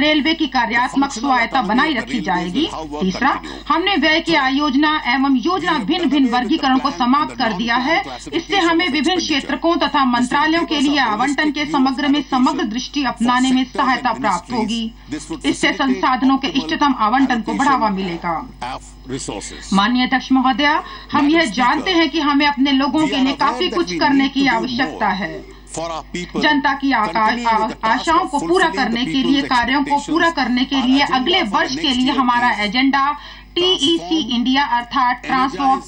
Railway की कार्यात्मक स्वायत्ता बनाए रखी जाएगी। तीसरा, हमने व्यय के आयोजना एवं योजना भिन्न भिन्न वर्गीकरण को समाप्त कर दिया है। इससे हमें विभिन्न क्षेत्रकों तथा मंत्रालयों के लिए आवंटन के समग्र में समग्र दृष्टि अपनाने में सहायता प्राप्त होगी। इससे संसाधनों के इष्टतम आवंटन को बढ़ावा मिलेगा। माननीय अध्यक्ष महोदया, हम यह जानते हैं कि हमें अपने लोगों के लिए काफी कुछ करने की आवश्यकता है। जनता की आशाओं को पूरा करने के लिए, कार्यों को पूरा करने के लिए अगले वर्ष के लिए हमारा एजेंडा TEC इंडिया अर्थात transform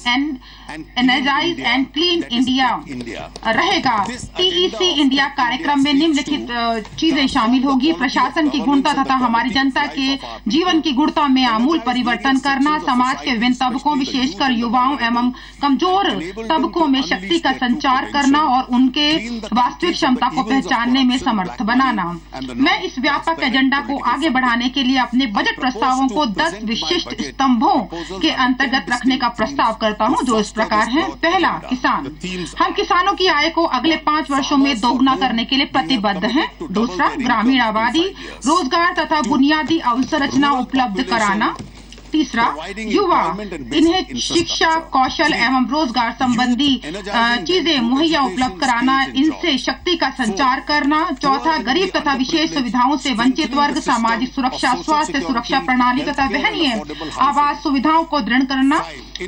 energise and clean India रहेगा। TEC इंडिया कार्यक्रम में निम्नलिखित चीजें शामिल होगी: प्रशासन की गुणवत्ता तथा हमारी जनता के जीवन की गुणवत्ता में आमूल परिवर्तन करना, समाज के विभिन्न तबकों विशेषकर युवाओं एवं कमजोर तबकों में शक्ति का संचार करना और उनके वास्तविक क्षमता को पहचानने में समर्थ बनाना। मैं इस व्यापक एजेंडा को आगे बढ़ाने के लिए अपने बजट प्रस्तावों को 10 विशिष्ट स्तंभों के अंतर्गत रखने का प्रस्ताव करता हूं, जो इस प्रकार है। पहला, किसान। हम किसानों की आय को अगले 5 वर्षों में दोगुना करने के लिए प्रतिबद्ध हैं। दूसरा, ग्रामीण आबादी, रोजगार तथा बुनियादी अवसंरचना उपलब्ध कराना। तीसरा, युवा, इन्हें शिक्षा, कौशल एवं रोजगार संबंधी चीजें मुहैया उपलब्ध कराना, इनसे शक्ति का संचार करना। चौथा, गरीब तथा विशेष सुविधाओं से वंचित वर्ग, सामाजिक सुरक्षा, स्वास्थ्य सुरक्षा प्रणाली तथा वहनीय आवास सुविधाओं को दृढ़ करना।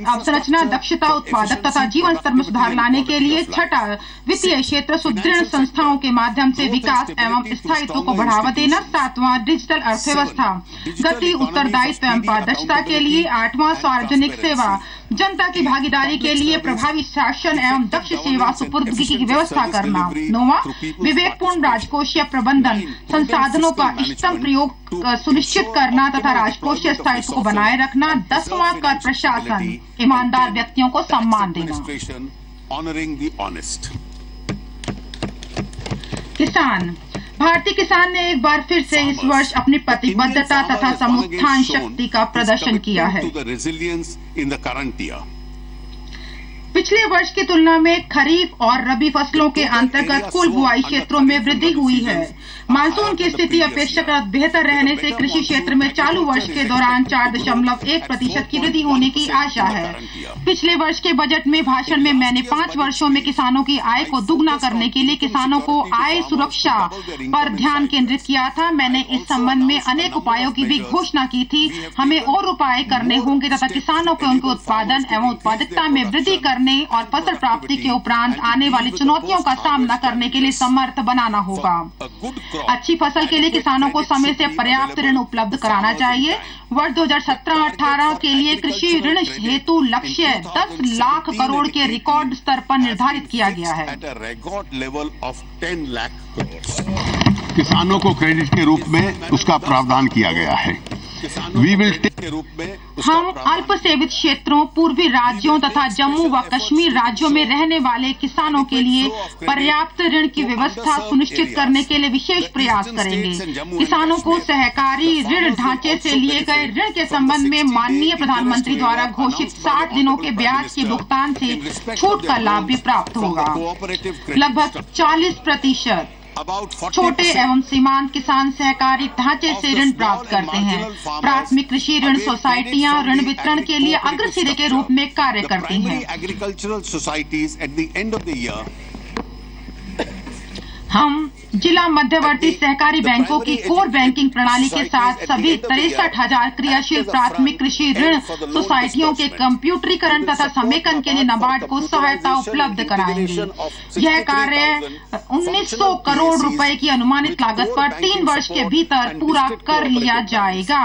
अवसंरचना, दक्षता, उत्पादक तथा जीवन स्तर में सुधार लाने के लिए। छठा, वित्तीय क्षेत्र, सुदृढ़ संस्थाओं के माध्यम से विकास एवं स्थायित्व को बढ़ावा देना। सातवां, डिजिटल अर्थव्यवस्था, गति, उत्तरदायित्व एवं पारदर्शिता के लिए। आठवां, सार्वजनिक सेवा, जनता की भागीदारी के लिए प्रभावी शासन एवं दक्ष सेवा सुपुर्दगी की व्यवस्था करना। नौवां, विवेकपूर्ण राजकोषीय प्रबंधन, संसाधनों का इष्टतम प्रयोग सुनिश्चित करना तथा राजकोषीय स्थायित्व को बनाए रखना। 10वां, कर प्रशासन, ईमानदार व्यक्तियों को सम्मान देना। किसान। भारतीय किसान ने एक बार फिर से इस वर्ष अपनी प्रतिबद्धता तथा समुत्थान शक्ति का प्रदर्शन किया है। पिछले वर्ष की तुलना में खरीफ और रबी फसलों के अंतर्गत कुल बुआई क्षेत्रों में वृद्धि हुई है। मानसून की स्थिति अपेक्षाकृत बेहतर रहने से कृषि क्षेत्र में चालू वर्ष के दौरान 4.1% की वृद्धि होने की आशा है। पिछले वर्ष के बजट में भाषण में मैंने 5 वर्षों में किसानों की आय को दुगना करने के लिए किसानों को आय सुरक्षा पर ध्यान केंद्रित किया था। मैंने इस संबंध में अनेक उपायों की भी घोषणा की थी। हमें और उपाय करने होंगे तथा किसानों को उनके उत्पादन एवं उत्पादकता में वृद्धि करने और फसल प्राप्ति के उपरांत आने वाली चुनौतियों का सामना करने के लिए समर्थ बनाना होगा। अच्छी फसल के लिए किसानों को समय से पर्याप्त ऋण उपलब्ध कराना चाहिए। वर्ष 2017-18 के लिए कृषि ऋण हेतु लक्ष्य 10 लाख करोड़ के रिकॉर्ड स्तर पर निर्धारित किया गया है। किसानों को क्रेडिट के रूप में उसका प्रावधान किया गया है। हम अल्प सेवित क्षेत्रों, पूर्वी राज्यों तथा जम्मू व कश्मीर राज्यों में रहने वाले किसानों के लिए पर्याप्त ऋण की व्यवस्था सुनिश्चित करने के लिए विशेष प्रयास करेंगे। किसानों को सहकारी ऋण ढांचे से लिए गए ऋण के संबंध में माननीय प्रधानमंत्री द्वारा घोषित 60 दिनों के ब्याज के भुगतान से छूट का लाभ भी प्राप्त होगा। लगभग 40% छोटे एवं सीमांत किसान सहकारी ढांचे से ऋण प्राप्त करते हैं। प्राथमिक कृषि ऋण सोसाइटियां ऋण वितरण के लिए अग्रसिरे के रूप में कार्य करती हैं। हम जिला मध्यवर्ती सहकारी बैंकों की कोर बैंकिंग प्रणाली के साथ सभी 63,000 क्रियाशील प्राथमिक कृषि ऋण सोसाइटियों के कंप्यूटरीकरण तथा समेकन के लिए नाबार्ड को सहायता उपलब्ध कराएंगे। यह कार्य 1900 करोड़ रुपए की अनुमानित लागत पर 3 वर्ष के भीतर पूरा कर लिया जाएगा।